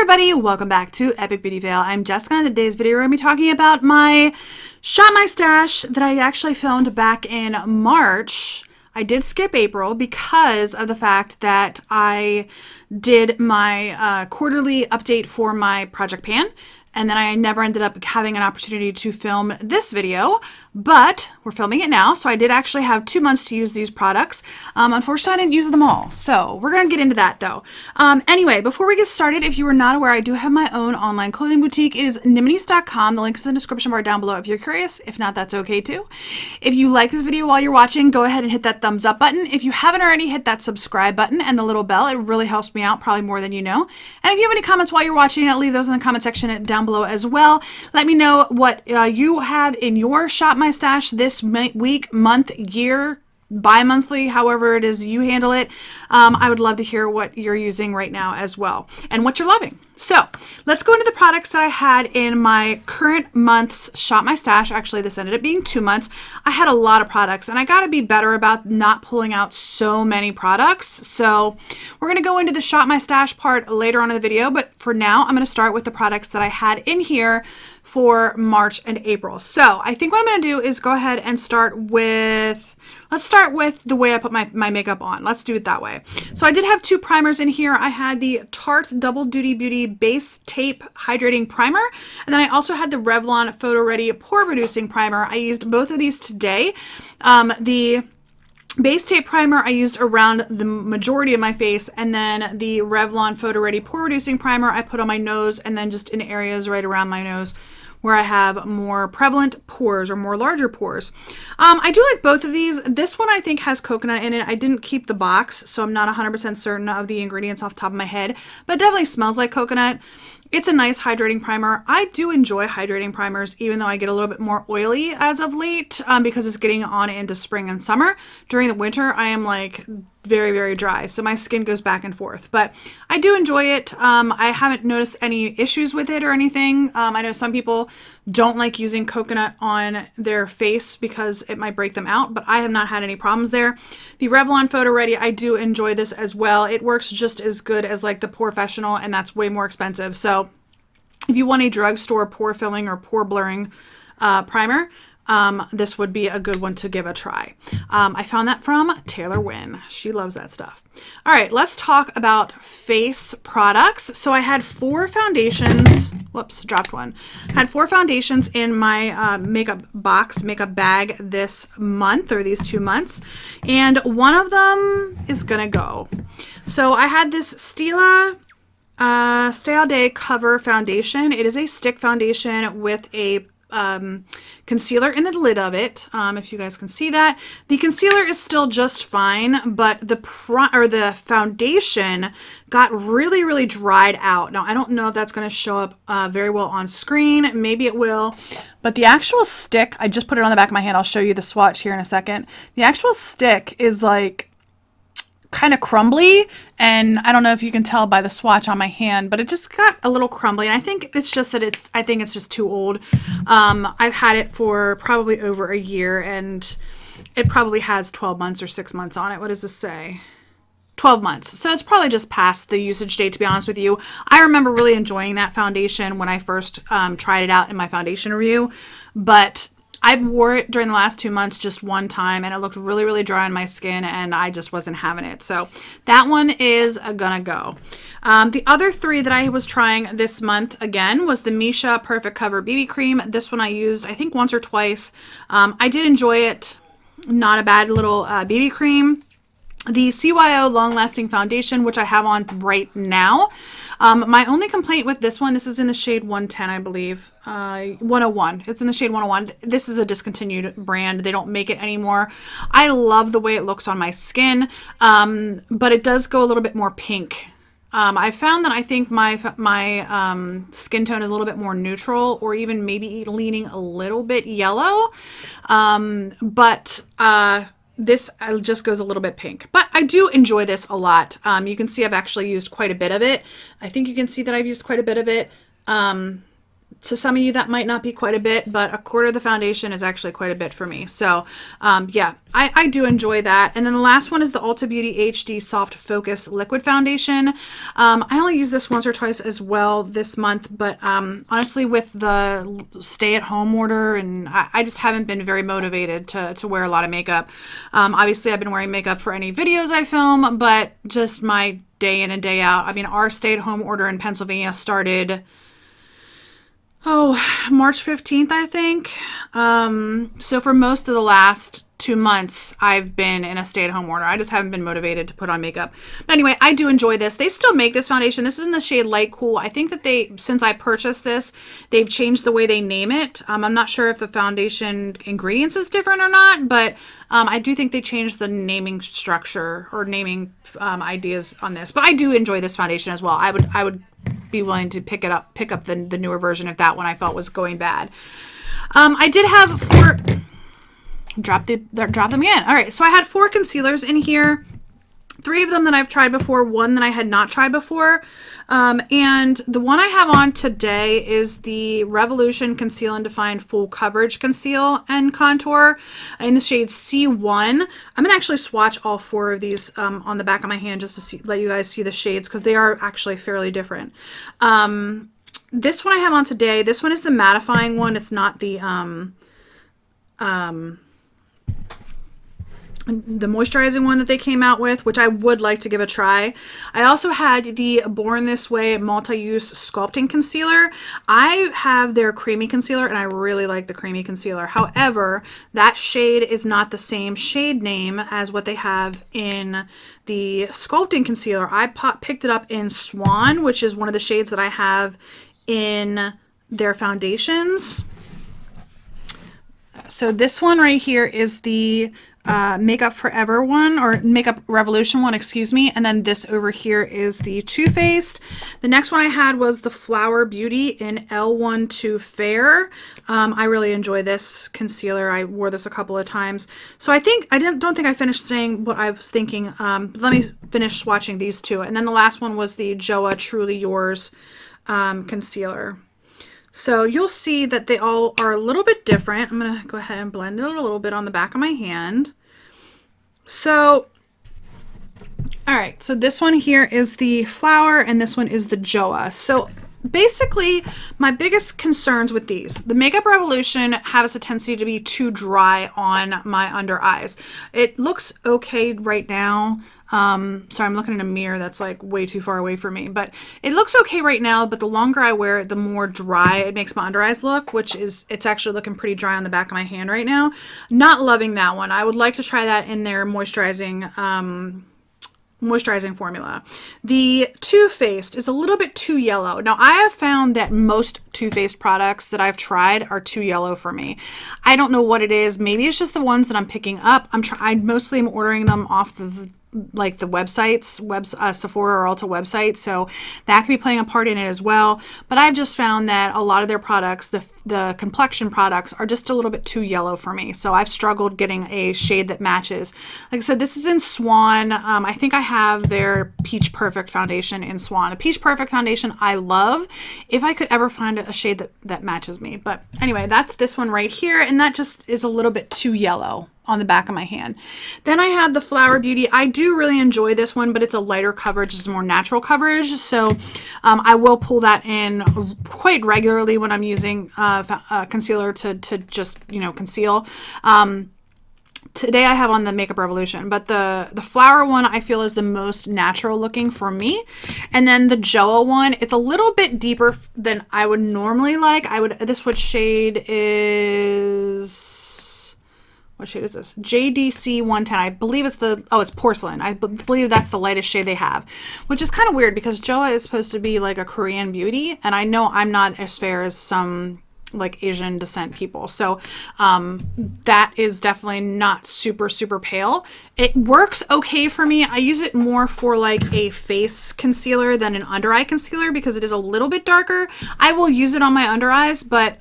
everybody, welcome back to Epic Beauty Fail. I'm Jessica. In today's video, we're going to be talking about my Shop My Stash that I actually filmed back in March. I did skip April because of the fact that I did my quarterly update for my Project Pan, and then I never ended up having an opportunity to film this video, but we're filming it now. So I did actually have 2 months to use these products. Unfortunately, I didn't use them all. So we're going to get into that though. Anyway, before we get started, if you were not aware, I do have my own online clothing boutique. It is Niminis.com. The link is in the description bar down below if you're curious. If not, that's okay too. If you like this video while you're watching, go ahead and hit that thumbs up button. If you haven't already, hit that subscribe button and the little bell. It really helps me out, probably more than you know. And if you have any comments while you're watching, leave those in the comment section down below as well. Let me know what you have in your Shop My Stash this week, month, year, bi-monthly, however it is you handle it. I would love to hear what you're using right now as well and what you're loving. So let's go into the products that I had in my current month's Shop My Stash. Actually, this ended up being 2 months. I had a lot of products and I got to be better about not pulling out so many products. So we're going to go into the Shop My Stash part later on in the video. But for now, I'm going to start with the products that I had in here for March and April. So I think what I'm going to do is go ahead and start with, let's start with the way I put my makeup on. Let's do it that way. So I did have 2 primers in here. I had the Tarte Double Duty Beauty Base Tape Hydrating Primer, and then I also had the Revlon Photo Ready Pore Reducing Primer. I used both of these today. The Base Tape Primer I used around the majority of my face, and then the Revlon Photo Ready Pore Reducing Primer I put on my nose and then just in areas right around my nose where I have more prevalent pores or more larger pores. I do like both of these. This one I think has coconut in it. I didn't keep the box, so I'm not 100% certain of the ingredients off the top of my head, but it definitely smells like coconut. It's a nice hydrating primer. I do enjoy hydrating primers, even though I get a little bit more oily as of late because it's getting on into spring and summer. During the winter, I am like very, very dry, so my skin goes back and forth, but I do enjoy it. I haven't noticed any issues with it or anything. I know some people don't like using coconut on their face because it might break them out, but I have not had any problems there. The Revlon Photo Ready, I do enjoy this as well. It works just as good as like the Professional, and that's way more expensive. So if you want a drugstore pore filling or pore blurring primer, this would be a good one to give a try. I found that from Taylor Wynn. She loves that stuff. All right, let's talk about face products. So I had 4 foundations. Whoops, dropped one. I had 4 foundations in my makeup bag this month, or these 2 months, and one of them is gonna go. So I had this Stila Stay All Day Cover Foundation. It is a stick foundation with a concealer in the lid of it. If you guys can see that, the concealer is still just fine, but the foundation got really, really dried out. Now I don't know if that's going to show up very well on screen. Maybe it will, but the actual stick, I just put it on the back of my hand. I'll show you the swatch here in a second. The actual stick is like kind of crumbly, and I don't know if you can tell by the swatch on my hand, but it just got a little crumbly, and I think it's just that I think it's just too old. I've had it for probably over a year, and it probably has 12 months or 6 months on it. What does this say? 12 months. So it's probably just past the usage date, to be honest with you. I remember really enjoying that foundation when I first tried it out in my foundation review, but I wore it during the last 2 months just one time, and it looked really, really dry on my skin, and I just wasn't having it. So that one is gonna go. The other 3 that I was trying this month, again, was the Misha Perfect Cover BB Cream. This one I used, I think, once or twice. I did enjoy it. Not a bad little BB cream. The CYO Long Lasting Foundation, which I have on right now. My only complaint with this one, this is in the shade 110, I believe, 101. It's in the shade 101. This is a discontinued brand. They don't make it anymore. I love the way it looks on my skin, but it does go a little bit more pink. I found that I think my skin tone is a little bit more neutral, or even maybe leaning a little bit yellow, this just goes a little bit pink, but I do enjoy this a lot. You can see I've actually used quite a bit of it. I think you can see that I've used quite a bit of it. To some of you, that might not be quite a bit, but a quarter of the foundation is actually quite a bit for me. So yeah, I do enjoy that. And then the last one is the Ulta Beauty HD Soft Focus Liquid Foundation. I only use this once or twice as well this month, but honestly, with the stay-at-home order, and I just haven't been very motivated to wear a lot of makeup. Obviously, I've been wearing makeup for any videos I film, but just my day in and day out. I mean, our stay-at-home order in Pennsylvania started March 15th, I think. So for most of the last 2 months, I've been in a stay-at-home order. I just haven't been motivated to put on makeup. But anyway, I do enjoy this. They still make this foundation. This is in the shade Light Cool. I think that since I purchased this, they've changed the way they name it. I'm not sure if the foundation ingredients is different or not, but I do think they changed the naming structure or naming ideas on this. But I do enjoy this foundation as well. I would be willing to pick up the newer version if that one I felt was going bad. I did have 4. Drop them again. All right, so I had 4 concealers in here. 3 of them that I've tried before, 1 that I had not tried before. And the one I have on today is the Revolution Conceal and Define Full Coverage Conceal and Contour in the shade C1. I'm going to actually swatch all 4 of these on the back of my hand just to let you guys see the shades, because they are actually fairly different. This one I have on today, this one is the mattifying one. It's not the moisturizing one that they came out with, which I would like to give a try. I also had the Born This Way multi-use sculpting concealer. I have their creamy concealer and I really like the creamy concealer. However, that shade is not the same shade name as what they have in the sculpting concealer. I picked it up in Swan, which is one of the shades that I have in their foundations. So this one right here is the Makeup Forever one, or Makeup Revolution one, excuse me. And then this over here is the Too Faced. The next one I had was the Flower Beauty in L12 Fair. I really enjoy this concealer. I wore this a couple of times. So I don't think I finished saying what I was thinking. Let me finish swatching these two. And then the last one was the Joa Truly Yours concealer. So you'll see that they all are a little bit different. I'm going to go ahead and blend it a little bit on the back of my hand. So, all right, so this one here is the Flower and this one is the Joa. So basically, my biggest concerns with these, the Makeup Revolution has a tendency to be too dry on my under eyes. It looks okay right now. Sorry, I'm looking in a mirror that's like way too far away from me, but it looks okay right now, but the longer I wear it, the more dry it makes my under eyes look, it's actually looking pretty dry on the back of my hand right now. Not loving that one. I would like to try that in their moisturizing formula. The Too Faced is a little bit too yellow. Now, I have found that most Too Faced products that I've tried are too yellow for me. I don't know what it is. Maybe it's just the ones that I'm picking up. I mostly am ordering them off the websites, Sephora or Ulta websites, so that could be playing a part in it as well. But I've just found that a lot of their products, the complexion products, are just a little bit too yellow for me. So I've struggled getting a shade that matches. Like I said, this is in Swan. I think I have their Peach Perfect foundation in Swan. A Peach Perfect foundation I love if I could ever find a shade that matches me. But anyway, that's this one right here, and that just is a little bit too yellow on the back of my hand. Then I have the Flower Beauty. I do really enjoy this one, but it's a lighter coverage. It's more natural coverage. So I will pull that in quite regularly when I'm using concealer to just, conceal. Today I have on the Makeup Revolution, but the Flower one I feel is the most natural looking for me. And then the Joa one, it's a little bit deeper than I would normally like. What shade is... What shade is this? JDC 110. I believe it's it's Porcelain. I believe that's the lightest shade they have, which is kind of weird because Joa is supposed to be like a Korean beauty, and I know I'm not as fair as some like Asian descent people. So that is definitely not super, super pale. It works okay for me. I use it more for like a face concealer than an under eye concealer because it is a little bit darker. I will use it on my under eyes, but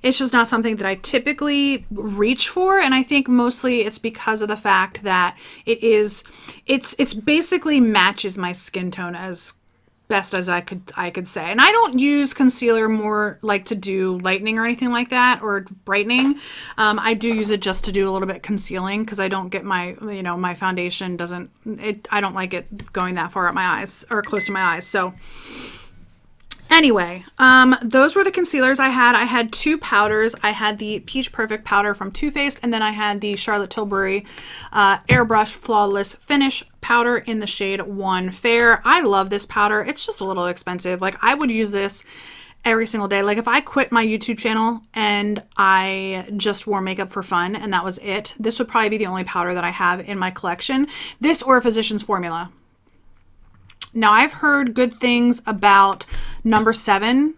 it's just not something that I typically reach for. And I think mostly it's because of the fact that it's basically matches my skin tone as best as I could say. And I don't use concealer more like to do lightening or anything like that, or brightening. I do use it just to do a little bit concealing, because I don't get my, my foundation doesn't, I don't like it going that far up my eyes or close to my eyes. So anyway, those were the concealers I had. I had two powders. I had the Peach Perfect powder from Too Faced, and then I had the Charlotte Tilbury Airbrush Flawless Finish powder in the shade One Fair. I love this powder. It's just a little expensive. Like, I would use this every single day. Like, if I quit my YouTube channel and I just wore makeup for fun and that was it, this would probably be the only powder that I have in my collection. This or Physicians Formula. Now, I've heard good things about number 7.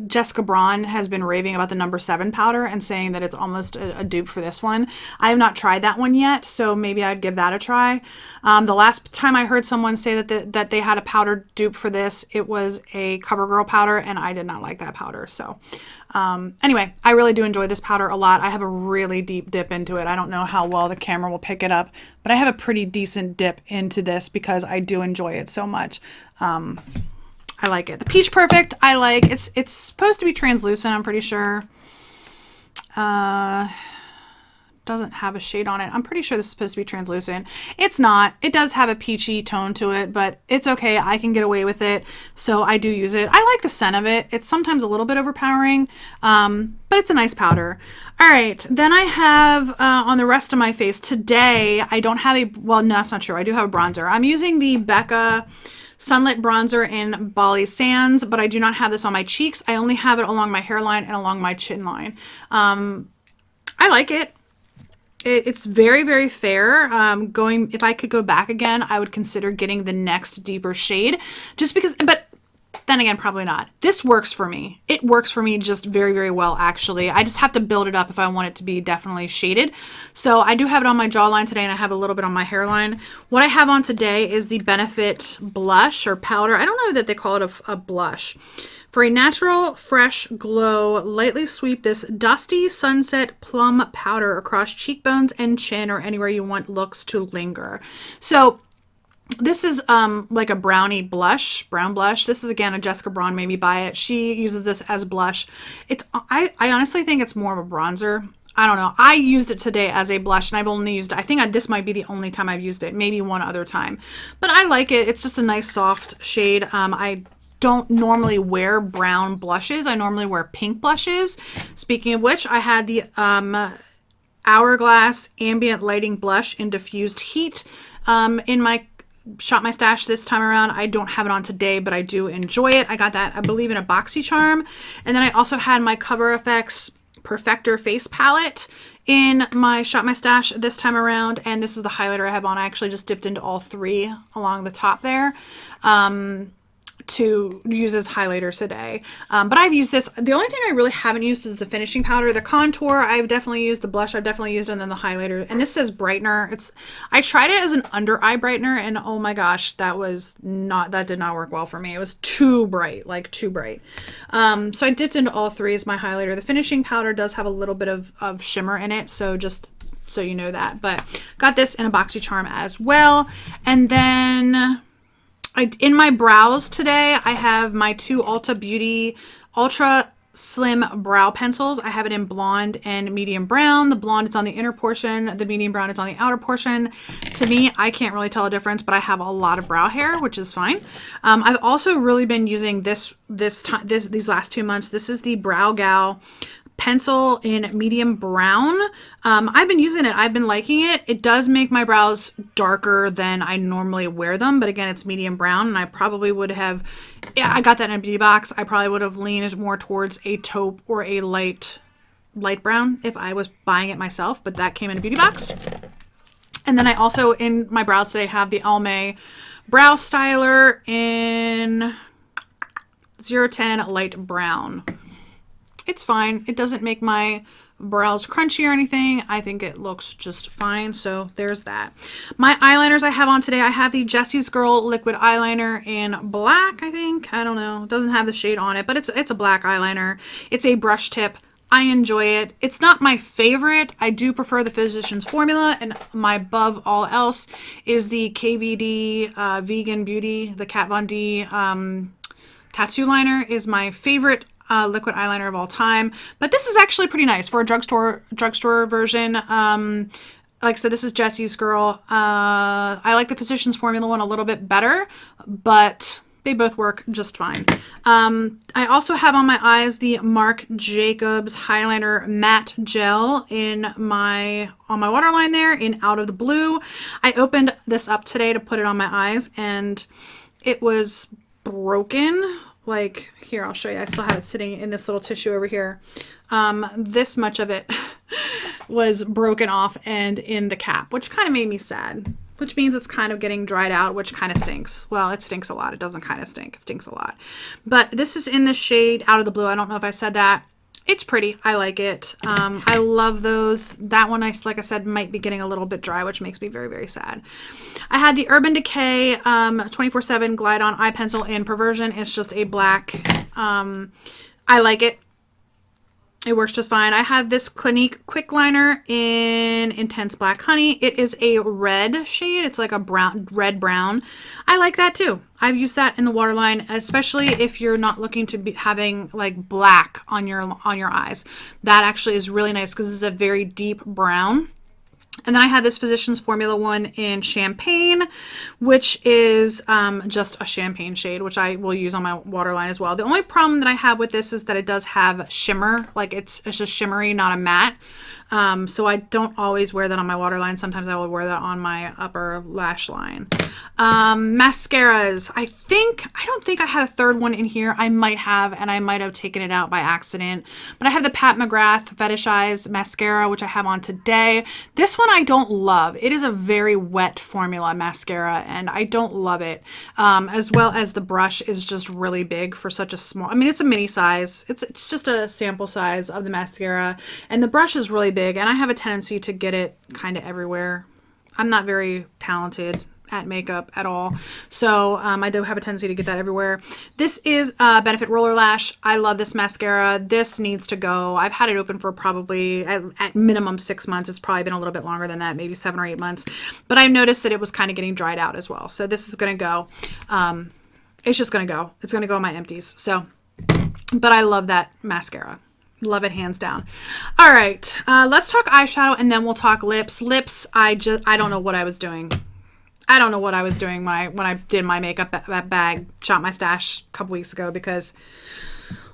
Jessica Braun has been raving about the number 7 powder and saying that it's almost a dupe for this one. I have not tried that one yet, so maybe I'd give that a try. The last time I heard someone say that they had a powder dupe for this, it was a CoverGirl powder, and I did not like that powder. So anyway, I really do enjoy this powder a lot. I have a really deep dip into it. I don't know how well the camera will pick it up, but I have a pretty decent dip into this because I do enjoy it so much. I like it. The Peach Perfect, I like. It's supposed to be translucent, I'm pretty sure. Doesn't have a shade on it. I'm pretty sure this is supposed to be translucent. It's not. It does have a peachy tone to it, but it's okay. I can get away with it, so I do use it. I like the scent of it. It's sometimes a little bit overpowering, but it's a nice powder. All right, then I have on the rest of my face today, I don't have a, well, no, that's not true. I do have a bronzer. I'm using the Becca Sunlit Bronzer in Bali Sands, but I do not have this on my cheeks. I only have it along my hairline and along my chin line. I like it. It's very, very fair. If I could go back again, I would consider getting the next deeper shade, just because, but then again, probably not. This works for me. It works for me just very, very well, actually. I just have to build it up if I want it to be definitely shaded. So I do have it on my jawline today, and I have a little bit on my hairline. What I have on today is the Benefit blush or powder. I don't know that they call it a blush. For a natural, fresh glow, lightly sweep this Dusty Sunset Plum powder across cheekbones and chin, or anywhere you want looks to linger. So this is like a brownie blush, brown blush. This is, again, a Jessica Braun, maybe buy it. She uses this as blush. I honestly think it's more of a bronzer. I don't know. I used it today as a blush, and I've only used it, I think this might be the only time I've used it, maybe one other time. But I like it. It's just a nice soft shade. I don't normally wear brown blushes. I normally wear pink blushes. Speaking of which, I had the Hourglass Ambient Lighting Blush in Diffused Heat in my Shop My Stash this time around. I don't have it on today, but I do enjoy it. I got that, I believe, in a BoxyCharm. And then I also had my Cover FX Perfector Face Palette in my Shop My Stash this time around. And this is the highlighter I have on. I actually just dipped into all 3 along the top there. To use as highlighter today. But I've used this. The only thing I really haven't used is the finishing powder. The contour I've definitely used, the blush I've definitely used, and then the highlighter. And this says brightener. I tried it as an under eye brightener, and oh my gosh, that did not work well for me. It was too bright, like too bright. So I dipped into all 3 as my highlighter. The finishing powder does have a little bit of shimmer in it, so just so you know that. But got this in a BoxyCharm as well. And then in my brows today, I have my 2 Ulta Beauty Ultra Slim Brow Pencils. I have it in blonde and medium brown. The blonde is on the inner portion. The medium brown is on the outer portion. To me, I can't really tell a difference, but I have a lot of brow hair, which is fine. I've also really been using these last 2 months. This is the Brow Gal pencil in medium brown. I've been using it. I've been liking it. It does make my brows darker than I normally wear them, but again, it's medium brown, and I probably would have, yeah, I got that in a beauty box. I probably would have leaned more towards a taupe or a light brown if I was buying it myself, but that came in a beauty box. And then I also, in my brows today, have the Almay Brow Styler in 010 light brown. It's fine. It doesn't make my brows crunchy or anything. I think it looks just fine. So there's that. My eyeliners I have on today, I have the Jessie's Girl liquid eyeliner in black, I think. I don't know. It doesn't have the shade on it, but it's a black eyeliner. It's a brush tip I enjoy it. It's not my favorite. I do prefer the Physicians Formula, and my above all else is the KVD Vegan Beauty, the Kat Von D tattoo liner is my favorite liquid eyeliner of all time. But this is actually pretty nice for a drugstore version. Like I said, this is Jessie's Girl. I like the Physicians Formula one a little bit better, but they both work just fine. I also have on my eyes the Marc Jacobs Highliner Matte Gel on my waterline there in Out of the Blue. I opened this up today to put it on my eyes, and it was broken. Like, here, I'll show you. I still have it sitting in this little tissue over here. This much of it was broken off and in the cap, which kind of made me sad, which means it's kind of getting dried out, which kind of stinks. Well, it stinks a lot. It doesn't kind of stink. It stinks a lot. But this is in the shade Out of the Blue. I don't know if I said that. It's pretty. I like it. I love those. That one, like I said, might be getting a little bit dry, which makes me very, very sad. I had the Urban Decay 24/7 Glide On Eye Pencil in Perversion. It's just a black. I like it. It works just fine. I have this Clinique Quick Liner in Intense Black Honey. It is a red shade. It's like a red-brown. I like that too. I've used that in the waterline, especially if you're not looking to be having like black on your eyes. That actually is really nice because it's a very deep brown. And then I had this Physicians Formula one in Champagne, which is just a champagne shade, which I will use on my waterline as well. The only problem that I have with this is that it does have shimmer, like it's just shimmery, not a matte. So I don't always wear that on my waterline. Sometimes I will wear that on my upper lash line. Mascaras. I don't think I had a third one in here. I might have, and I might have taken it out by accident. But I have the Pat McGrath Fetish Eyes mascara, which I have on today. This one I don't love. It is a very wet formula mascara, and I don't love it. As well as the brush is just really big for such a small, I mean, it's a mini size. It's just a sample size of the mascara, and the brush is really big, and I have a tendency to get it kind of everywhere. I'm not very talented at makeup at all, so I do have a tendency to get that everywhere. This is Benefit Roller Lash. I love this mascara. This needs to go. I've had it open for probably at minimum 6 months. It's probably been a little bit longer than that, maybe 7 or 8 months, but I noticed that it was kind of getting dried out as well. So this is going to go. It's just going to go. It's going to go in my empties. So, but I love that mascara. Love it hands down. All right, let's talk eyeshadow and then we'll talk lips. Lips, I don't know what I was doing. I don't know what I was doing when I did my makeup bag, shot my stash a couple weeks ago, because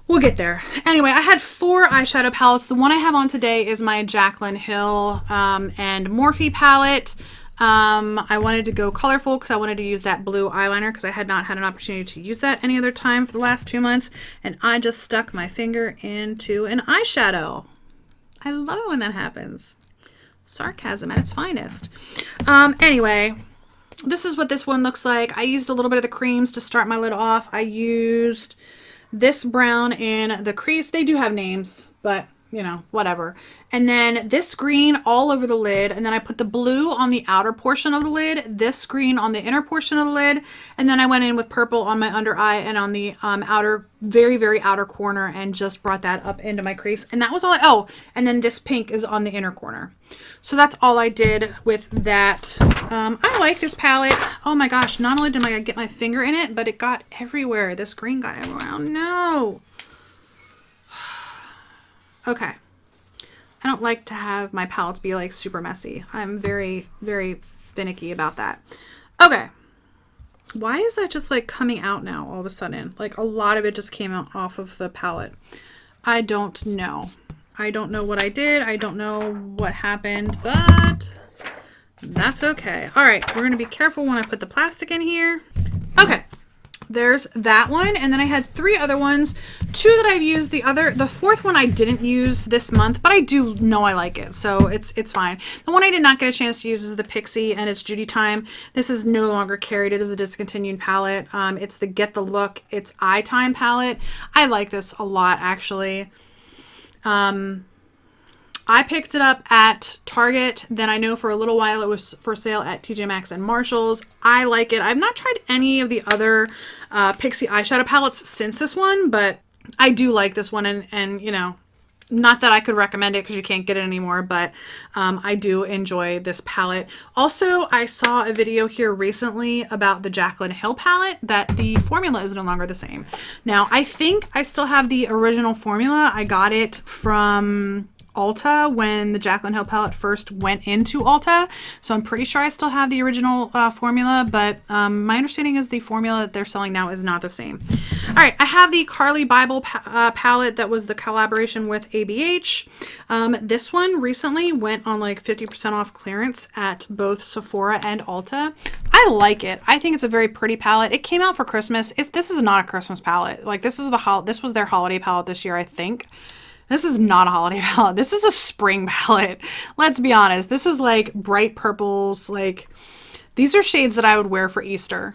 we'll get there. Anyway, I had 4 eyeshadow palettes. The one I have on today is my Jaclyn Hill and Morphe palette. I wanted to go colorful because I wanted to use that blue eyeliner because I had not had an opportunity to use that any other time for the last 2 months. And I just stuck my finger into an eyeshadow. I love it when that happens. Sarcasm at its finest. Anyway, this is what this one looks like. I used a little bit of the creams to start my lid off. I used this brown in the crease. They do have names, but you know, whatever. And then this green all over the lid. And then I put the blue on the outer portion of the lid, this green on the inner portion of the lid. And then I went in with purple on my under eye and on the outer, very, very outer corner, and just brought that up into my crease. And that was all. Oh, and then this pink is on the inner corner. So that's all I did with that. I like this palette. Oh my gosh. Not only did I get my finger in it, but it got everywhere. This green got everywhere. Oh no. Okay. I don't like to have my palettes be like super messy. I'm very, very finicky about that. Okay. Why is that just like coming out now all of a sudden? Like a lot of it just came out off of the palette. I don't know. I don't know what I did. I don't know what happened, but that's okay. All right. We're going to be careful when I put the plastic in here. Okay. There's that one, and then I had 3 other ones, 2 that I've used. The 4th one I didn't use this month, but I do know I like it, so it's fine. The one I did not get a chance to use is the Pixie, and it's Judy Time. This is no longer carried. It is a discontinued palette. It's the Get the Look, it's Eye Time palette. I like this a lot, actually. I picked it up at Target. Then I know for a little while it was for sale at TJ Maxx and Marshalls. I like it. I've not tried any of the other Pixie eyeshadow palettes since this one, but I do like this one. And you know, Not that I could recommend it because you can't get it anymore, but I do enjoy this palette. Also, I saw a video here recently about the Jaclyn Hill palette that the formula is no longer the same. Now, I think I still have the original formula. I got it from Ulta when the Jaclyn Hill palette first went into Ulta. So I'm pretty sure I still have the original formula, but my understanding is the formula that they're selling now is not the same. All right, I have the Carly Bible palette that was the collaboration with ABH. This one recently went on like 50% off clearance at both Sephora and Ulta. I like it. I think it's a very pretty palette. It came out for Christmas. This is not a Christmas palette. Like this was their holiday palette this year, I think. This is not a holiday palette. This is a spring palette. Let's be honest. This is like bright purples. Like these are shades that I would wear for Easter.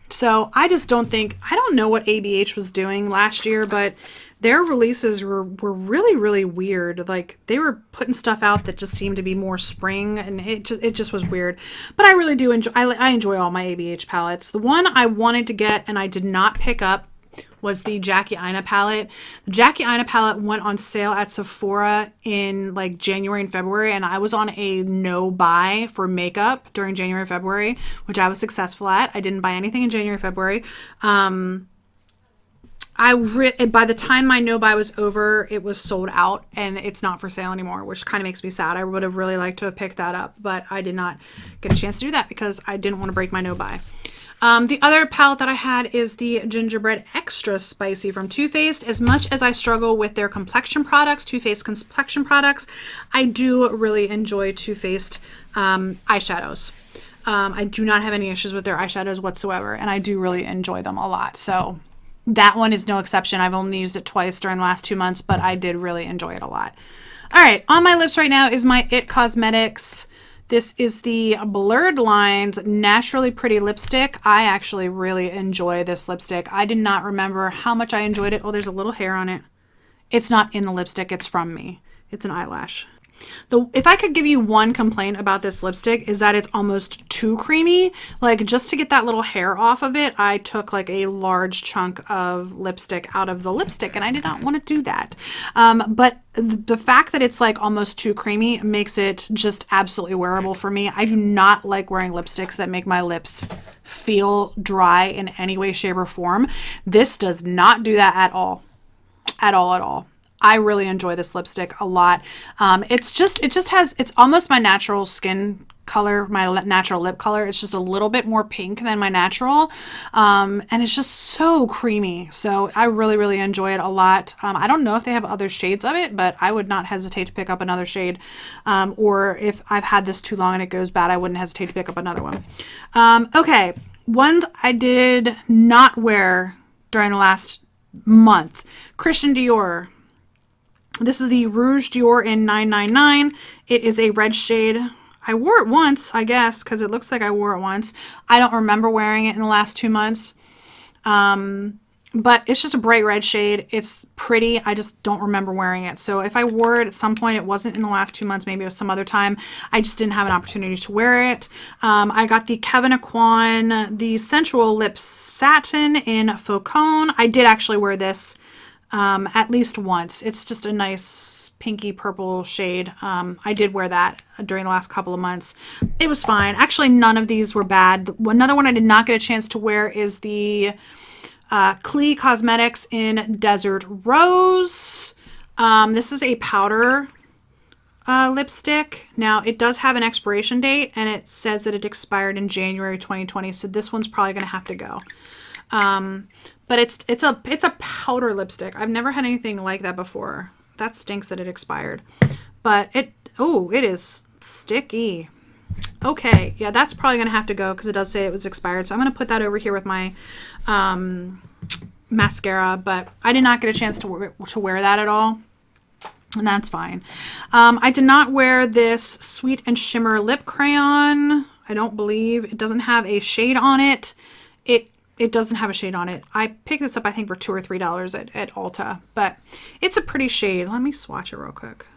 So I just don't know what ABH was doing last year, but their releases were really, really weird. Like they were putting stuff out that just seemed to be more spring, and it just was weird. But I really do enjoy, I enjoy all my ABH palettes. The one I wanted to get and I did not pick up was the Jackie Aina palette. The Jackie Aina palette went on sale at Sephora in like January and February, and I was on a no buy for makeup during January and February, which I was successful at. I didn't buy anything in January and February. By the time my no buy was over, it was sold out and it's not for sale anymore, which kind of makes me sad. I would have really liked to have picked that up, but I did not get a chance to do that because I didn't want to break my no buy. The other palette that I had is the Gingerbread Extra Spicy from Too Faced. As much as I struggle with their complexion products, Too Faced complexion products, I do really enjoy Too Faced eyeshadows. I do not have any issues with their eyeshadows whatsoever, and I do really enjoy them a lot. So that one is no exception. I've only used it twice during the last 2 months, but I did really enjoy it a lot. All right, on my lips right now is my IT Cosmetics. This is the Blurred Lines Naturally Pretty Lipstick. I actually really enjoy this lipstick. I did not remember how much I enjoyed it. Oh, there's a little hair on it. It's not in the lipstick. It's from me. It's an eyelash. If I could give you one complaint about this lipstick is that it's almost too creamy. Like just to get that little hair off of it, I took like a large chunk of lipstick out of the lipstick and I did not want to do that. But the fact that it's like almost too creamy makes it just absolutely wearable for me. I do not like wearing lipsticks that make my lips feel dry in any way, shape, or form. This does not do that at all. At all. I really enjoy this lipstick a lot. It's almost my natural skin color, my natural lip color. It's just a little bit more pink than my natural. And it's just so creamy. So I really, really enjoy it a lot. I don't know if they have other shades of it, but I would not hesitate to pick up another shade. Or if I've had this too long and it goes bad, I wouldn't hesitate to pick up another one. Okay. Ones I did not wear during the last month. Christian Dior. This is the Rouge Dior in 999. It is a red shade. I wore it once, I guess, because it looks like I wore it once. I don't remember wearing it in the last 2 months. But it's just a bright red shade. It's pretty. I just don't remember wearing it. So if I wore it at some point, it wasn't in the last 2 months. Maybe it was some other time. I just didn't have an opportunity to wear it. I got the Kevyn Aucoin, the Sensual Lip Satin in Faucon. I did actually wear this at least once. It's just a nice pinky purple shade. I did wear that during the last couple of months. It was fine. Actually, none of these were bad. Another one I did not get a chance to wear is the Klee Cosmetics in Desert Rose. This is a powder lipstick. Now, it does have an expiration date, and it says that it expired in January 2020, so this one's probably going to have to go. But it's a powder lipstick. I've never had anything like that before. That stinks that it expired. But it is sticky. Okay, yeah, that's probably going to have to go because it does say it was expired. So I'm going to put that over here with my mascara, but I did not get a chance to wear that at all. And that's fine. I did not wear this Sweet and Shimmer lip crayon. I don't believe. It doesn't have a shade on it. It doesn't have a shade on it. I picked this up, I think, for $2 or $3 at Ulta, but it's a pretty shade. Let me swatch it real quick.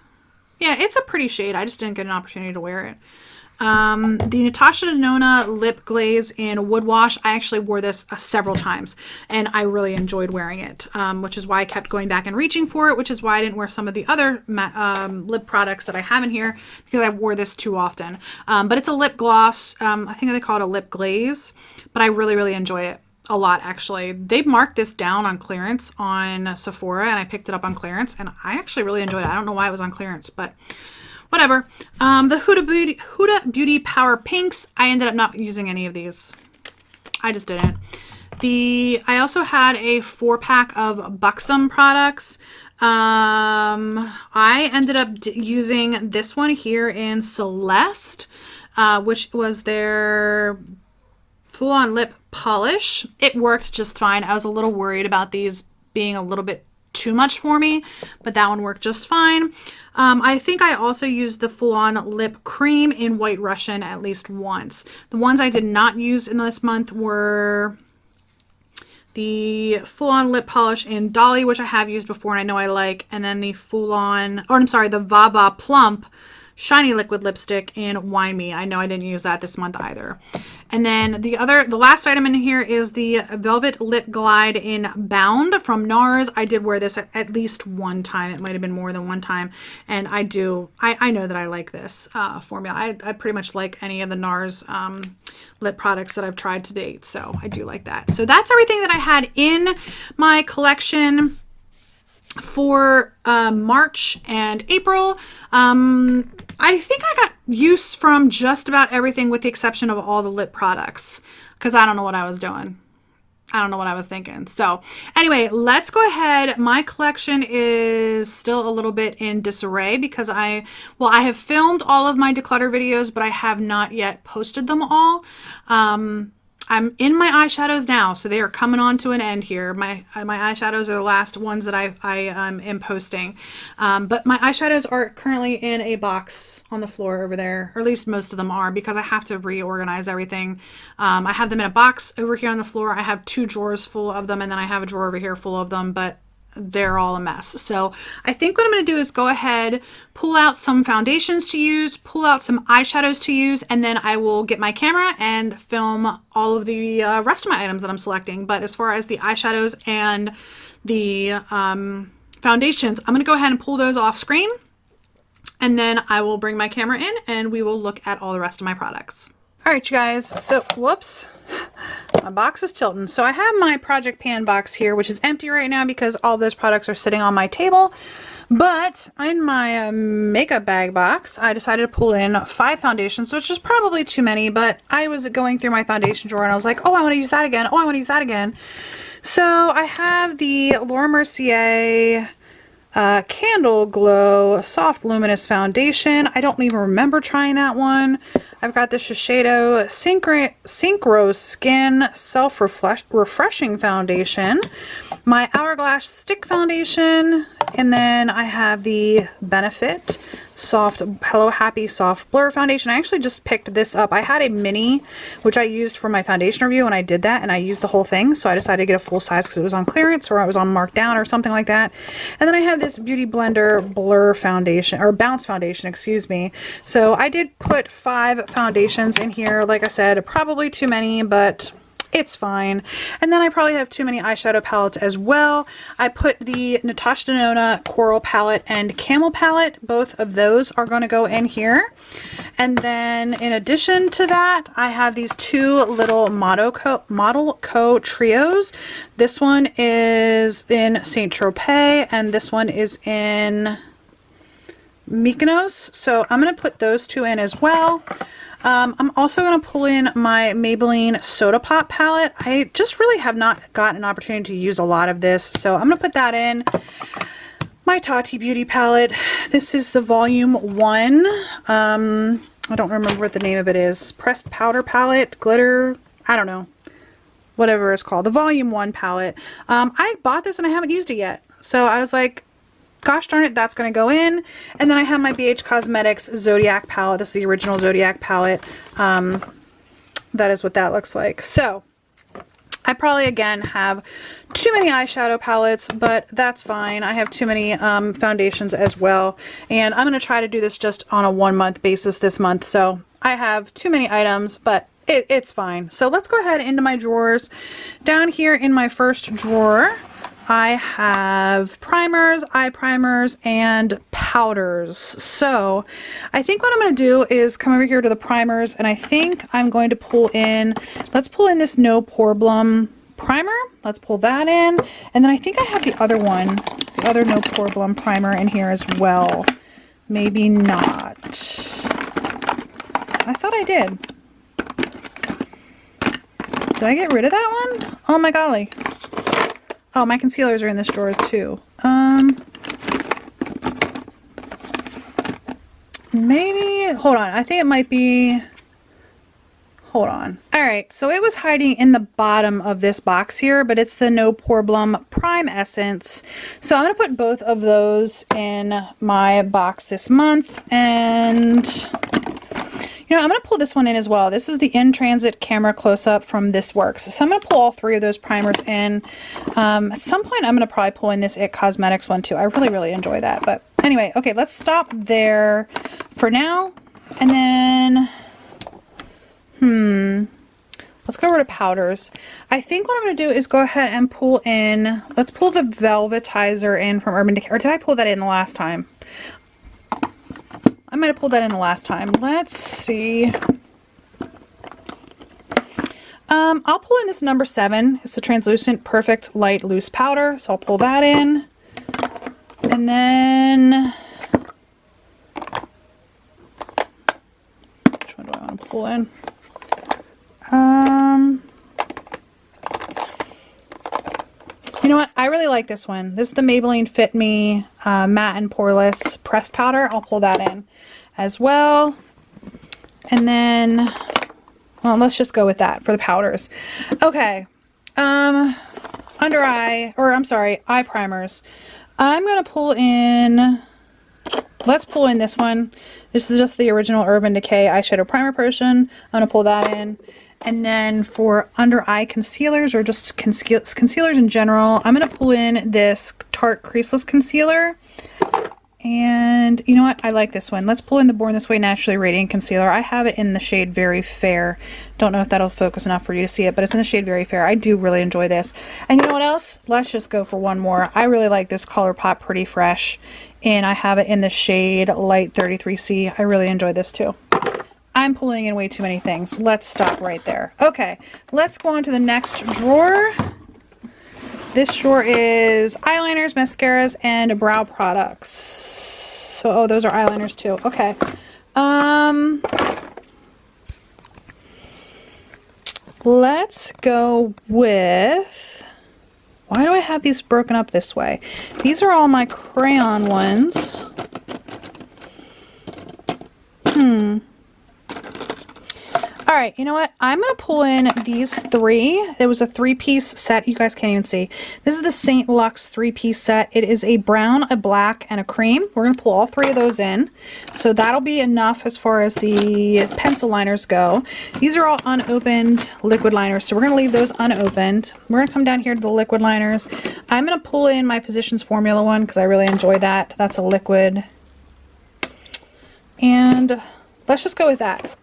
Yeah, it's a pretty shade. I just didn't get an opportunity to wear it. The Natasha Denona Lip Glaze in Wood Wash. I actually wore this several times, and I really enjoyed wearing it, which is why I kept going back and reaching for it, which is why I didn't wear some of the other lip products that I have in here, because I wore this too often. But it's a lip gloss. I think they call it a lip glaze, but I really, really enjoy it a lot, actually. They marked this down on clearance on Sephora, and I picked it up on clearance, and I actually really enjoyed it. I don't know why it was on clearance, but whatever. The Huda Beauty Power Pinks, I ended up not using any of these. I just didn't. I also had a 4-pack of Buxom products. I ended up using this one here in Celeste, which was their full-on lip polish. It worked just fine. I was a little worried about these being a little bit too much for me, but that one worked just fine. I think I also used the full-on lip cream in White Russian at least once. The ones I did not use in this month were the full-on lip polish in Dolly, which I have used before and I know I like, and then the full-on, or I'm sorry, the Vava Plump Shiny Liquid Lipstick in Wine Me. I know I didn't use that this month either. And then the last item in here is the Velvet Lip Glide in Bound from NARS. I did wear this at least one time. It might have been more than one time. And I know that I like this formula. I pretty much like any of the NARS lip products that I've tried to date. So I do like that. So that's everything that I had in my collection for March and April. I think I got use from just about everything with the exception of all the lip products, because I don't know what I was doing. I don't know what I was thinking. So anyway, let's go ahead. My collection is still a little bit in disarray because I have filmed all of my declutter videos, but I have not yet posted them all. I'm in my eyeshadows now, so they are coming on to an end here. My eyeshadows are the last ones that I am posting. But my eyeshadows are currently in a box on the floor over there, or at least most of them are, because I have to reorganize everything. I have them in a box over here on the floor. I have 2 drawers full of them, and then I have a drawer over here full of them, but they're all a mess. So I think what I'm going to do is go ahead, pull out some foundations to use, pull out some eyeshadows to use, and then I will get my camera and film all of the rest of my items that I'm selecting. But as far as the eyeshadows and the foundations, I'm going to go ahead and pull those off screen, and then I will bring my camera in and we will look at all the rest of my products. All right, you guys, so whoops. My box is tilting. So I have my Project Pan box here, which is empty right now because all those products are sitting on my table. But in my makeup bag box, I decided to pull in 5 foundations, which is probably too many, but I was going through my foundation drawer and I was like, oh, I want to use that again. Oh, I want to use that again. So I have the Laura Mercier Candle Glow Soft Luminous Foundation. I don't even remember trying that one. I've got the Shiseido Synchro Skin Self-Refreshing Foundation, my Hourglass Stick Foundation, and then I have the Benefit Soft Hello Happy Soft Blur Foundation. I actually just picked this up. I had a mini, which I used for my foundation review, and I did that, and I used the whole thing, so I decided to get a full size because it was on clearance, or I was on markdown, or something like that. And then I have this Beauty Blender Blur Foundation, or Bounce Foundation, excuse me. So I did put 5 foundations in here. Like I said, probably too many, but it's fine. And then I probably have too many eyeshadow palettes as well. I put the Natasha Denona Coral palette and Camel palette. Both of those are going to go in here. And then in addition to that, I have these 2 little Model Co trios. This one is in Saint Tropez and this one is in Mykonos. So I'm going to put those 2 in as well. I'm also going to pull in my Maybelline Soda Pop palette. I just really have not gotten an opportunity to use a lot of this, so I'm going to put that in. My Tati Beauty palette. This is the Volume 1. I don't remember what the name of it is. Pressed Powder palette, glitter, I don't know. Whatever it's called. The Volume 1 palette. I bought this and I haven't used it yet. So I was like, gosh darn it, that's going to go in. And then I have my BH Cosmetics Zodiac palette. This is the original Zodiac palette. That is what that looks like. So I probably again have too many eyeshadow palettes, but that's fine. I have too many foundations as well. And I'm going to try to do this just on a 1-month basis this month. So I have too many items, but it's fine. So let's go ahead into my drawers. Down here in my first drawer, I have primers, eye primers, and powders. So I think what I'm going to do is come over here to the primers, and I think I'm going to pull in, let's pull in this No Problem primer. Let's pull that in. And then I think I have the other one, the other No Problem primer in here as well. Maybe not. I thought I did. Did I get rid of that one? Oh my golly. Oh, my concealers are in this drawers too. Maybe, hold on. I think it might be, hold on. All right, so it was hiding in the bottom of this box here, but it's the No Problem Prime Essence. So I'm gonna put both of those in my box this month, and you know, I'm going to pull this one in as well. This is the In Transit Camera Close-Up from This Works. So I'm going to pull all three of those primers in. At some point, I'm going to probably pull in this It Cosmetics one too. I really, really enjoy that. But anyway, okay, let's stop there for now. And then, let's go over to powders. I think what I'm going to do is go ahead and pull in, let's pull the Velvetizer in from Urban Decay. Or did I pull that in the last time? I might have pulled that in the last time. Let's see. I'll pull in this number 7. It's the Translucent Perfect Light Loose Powder. So I'll pull that in. And then, which one do I want to pull in? You know what? I really like this one. This is the Maybelline Fit Me Matte and Poreless Pressed Powder. I'll pull that in as well. And then, well, let's just go with that for the powders. Okay. Under eye, or I'm sorry, eye primers. I'm going to pull in, let's pull in this one. This is just the original Urban Decay Eyeshadow Primer Potion. I'm going to pull that in. And then for under eye concealers, or just concealers in general, I'm going to pull in this Tarte Creaseless Concealer. And you know what? I like this one. Let's pull in the Born This Way Naturally Radiant Concealer. I have it in the shade Very Fair. Don't know if that'll focus enough for you to see it, but it's in the shade Very Fair. I do really enjoy this. And you know what else? Let's just go for one more. I really like this ColourPop Pretty Fresh, and I have it in the shade Light 33C. I really enjoy this too. I'm pulling in way too many things. Let's stop right there. Okay, let's go on to the next drawer. This drawer is eyeliners, mascaras, and brow products. So, oh, those are eyeliners too. Okay. Let's go with, why do I have these broken up this way? These are all my crayon ones. All right, you know what? I'm going to pull in these three. It was a 3-piece set. You guys can't even see. This is the Saint Luxe 3-piece set. It is a brown, a black, and a cream. We're going to pull all three of those in. So that'll be enough as far as the pencil liners go. These are all unopened liquid liners, so we're going to leave those unopened. We're going to come down here to the liquid liners. I'm going to pull in my Physicians Formula one because I really enjoy that. That's a liquid. And let's just go with that.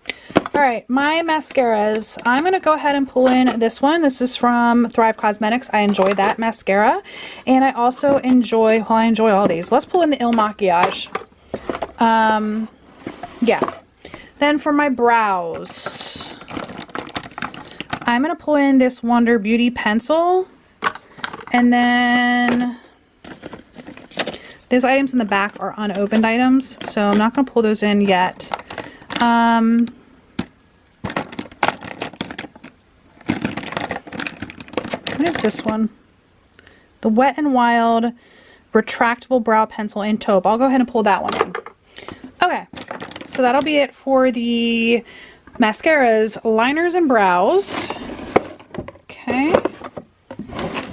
All right, my mascaras. I'm going to go ahead and pull in this one. This is from Thrive Cosmetics. I enjoy that mascara. And I also enjoy, well, I enjoy all these. Let's pull in the Il Makiage. Yeah. Then for my brows, I'm going to pull in this Wonder Beauty pencil. And then these items in the back are unopened items, so I'm not going to pull those in yet. What is this one? The Wet n Wild Retractable Brow Pencil in Taupe. I'll go ahead and pull that one in. Okay, so that'll be it for the mascaras, liners, and brows. Okay.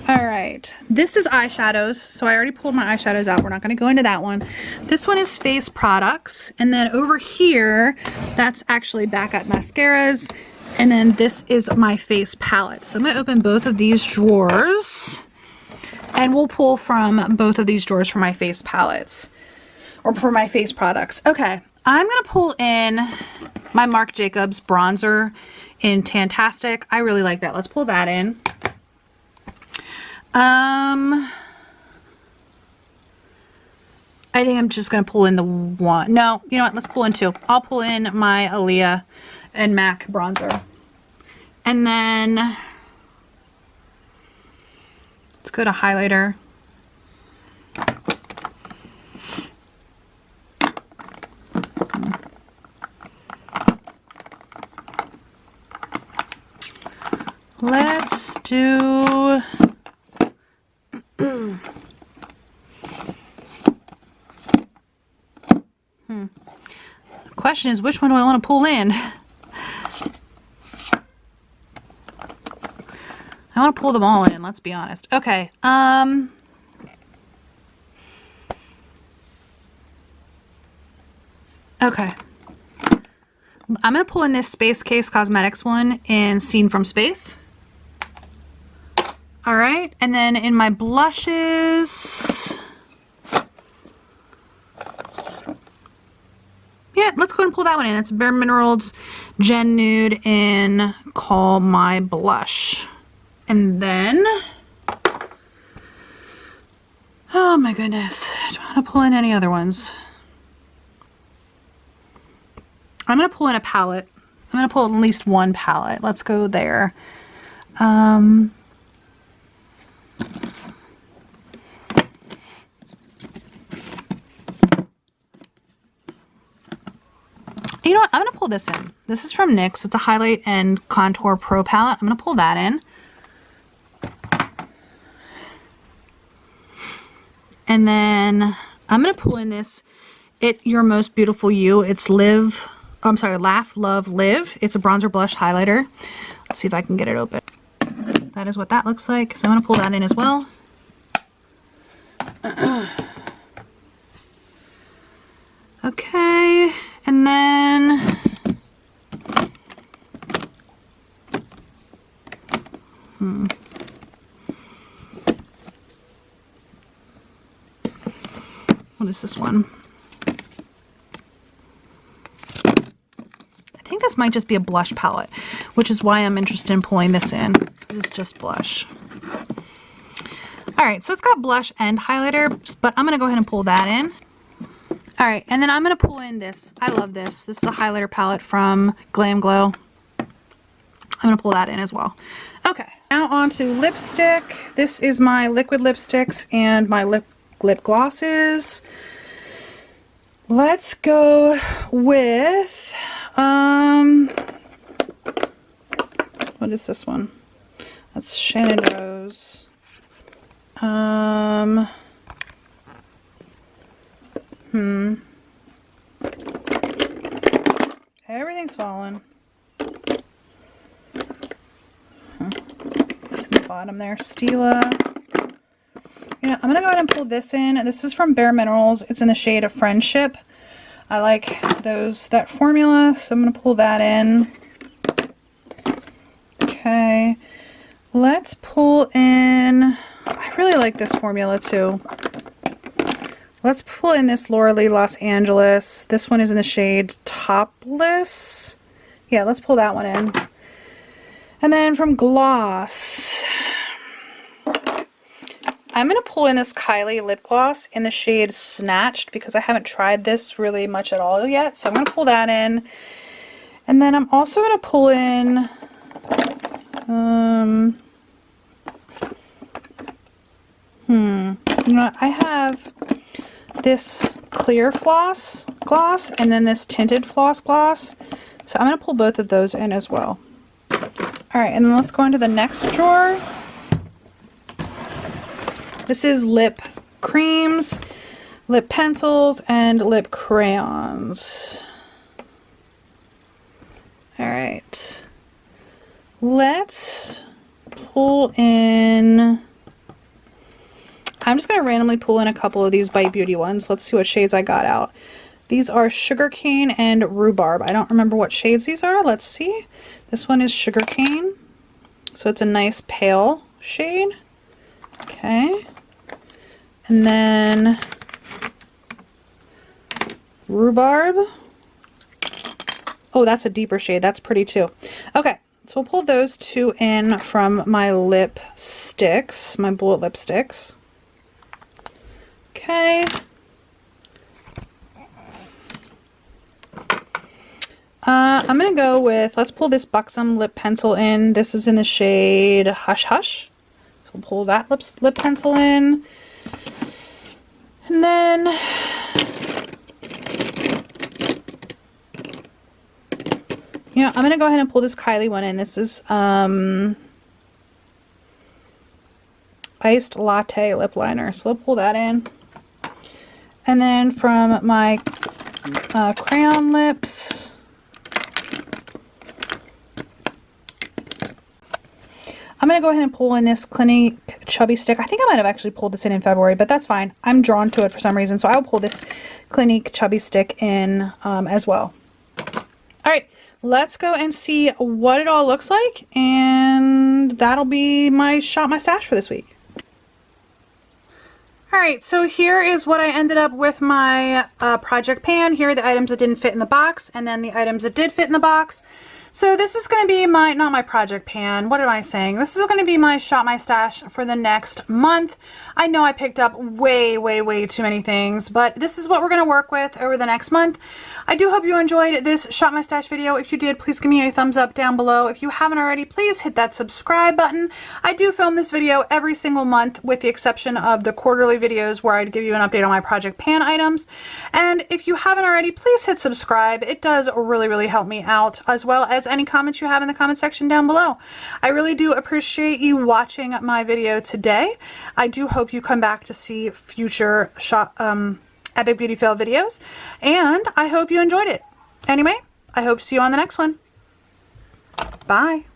All right. This is eyeshadows. So I already pulled my eyeshadows out. We're not going to go into that one. This one is face products. And then over here, that's actually backup mascaras. And then this is my face palette. So I'm going to open both of these drawers. And we'll pull from both of these drawers for my face palettes. Or for my face products. Okay. I'm going to pull in my Marc Jacobs bronzer in Tantastic. I really like that. Let's pull that in. I think I'm just going to pull in the one. No, you know what? Let's pull in two. I'll pull in my Aaliyah and MAC bronzer. And then let's go to highlighter. Let's do The question is, which one do I want to pull in? I want to pull them all in, let's be honest. Okay, okay. I'm going to pull in this Space Case Cosmetics one in Scene from Space. All right, and then in my blushes, yeah, let's go ahead and pull that one in. That's Bare Minerals Gen Nude in Call My Blush. And then, oh my goodness, do I want to pull in any other ones? I'm going to pull in a palette. I'm going to pull at least one palette. Let's go there. You know what? I'm going to pull this in. This is from NYX. It's a Highlight and Contour Pro palette. I'm going to pull that in. And then I'm going to pull in this Your Most Beautiful You. It's Live, oh, I'm sorry, Laugh, Love, Live. It's a bronzer blush highlighter. Let's see if I can get it open. That is what that looks like. So I'm going to pull that in as well. Okay, and then what is this one? I think this might just be a blush palette, which is why I'm interested in pulling this in. This is just blush. All right, so it's got blush and highlighter, but I'm going to go ahead and pull that in. All right, and then I'm going to pull in this. I love this. This is a highlighter palette from Glam Glow. I'm going to pull that in as well. Okay, now on to lipstick. This is my liquid lipsticks and my lip glosses. Let's go with, what is this one? That's Shannon Rose. Everything's falling. Just the bottom there. Stila. You know, I'm going to go ahead and pull this in. This is from Bare Minerals. It's in the shade of Friendship. I like that formula, so I'm going to pull that in. Okay. Let's pull in, I really like this formula too. Let's pull in this Laura Lee Los Angeles. This one is in the shade Topless. Yeah, let's pull that one in. And then from Gloss, I'm going to pull in this Kylie lip gloss in the shade Snatched because I haven't tried this really much at all yet. So I'm going to pull that in. And then I'm also going to pull in, you know, I have this clear floss gloss and then this tinted floss gloss. So I'm going to pull both of those in as well. Alright, and then let's go into the next drawer. This is lip creams, lip pencils, and lip crayons. Alright. Let's pull in, I'm just going to randomly pull in a couple of these Bite Beauty ones. Let's see what shades I got out. These are Sugarcane and Rhubarb. I don't remember what shades these are. Let's see. This one is Sugarcane. So it's a nice pale shade. Okay. And then Rhubarb. Oh, that's a deeper shade. That's pretty too. Okay, so we'll pull those two in from my lip sticks, my bullet lipsticks. Okay. I'm going to go with, let's pull this Buxom lip pencil in. This is in the shade Hush Hush. So we'll pull that lip pencil in. And then, you know, I'm going to go ahead and pull this Kylie one in. This is Iced Latte lip liner. So we'll pull that in. And then from my crayon lips, I'm going to go ahead and pull in this Clinique Chubby Stick. I think I might have actually pulled this in February, but that's fine. I'm drawn to it for some reason, so I'll pull this Clinique Chubby Stick in as well. All right, let's go and see what it all looks like, and that'll be my Shop My Stash for this week. All right, so here is what I ended up with my project pan. Here are the items that didn't fit in the box, and then the items that did fit in the box. So this is going to be my, not my project pan, what am I saying? This is going to be my Shop My Stash for the next month. I know I picked up way too many things, but this is what we're going to work with over the next month. I do hope you enjoyed this Shop My Stash video. If you did, please give me a thumbs up down below. If you haven't already, please hit that subscribe button. I do film this video every single month with the exception of the quarterly videos where I'd give you an update on my project pan items. And if you haven't already, please hit subscribe. It does really help me out, as well as any comments you have in the comment section down below. I really do appreciate you watching my video today. I do hope you come back to see future Epic Beauty Fail videos, and I hope you enjoyed it. Anyway, I hope to see you on the next one. Bye.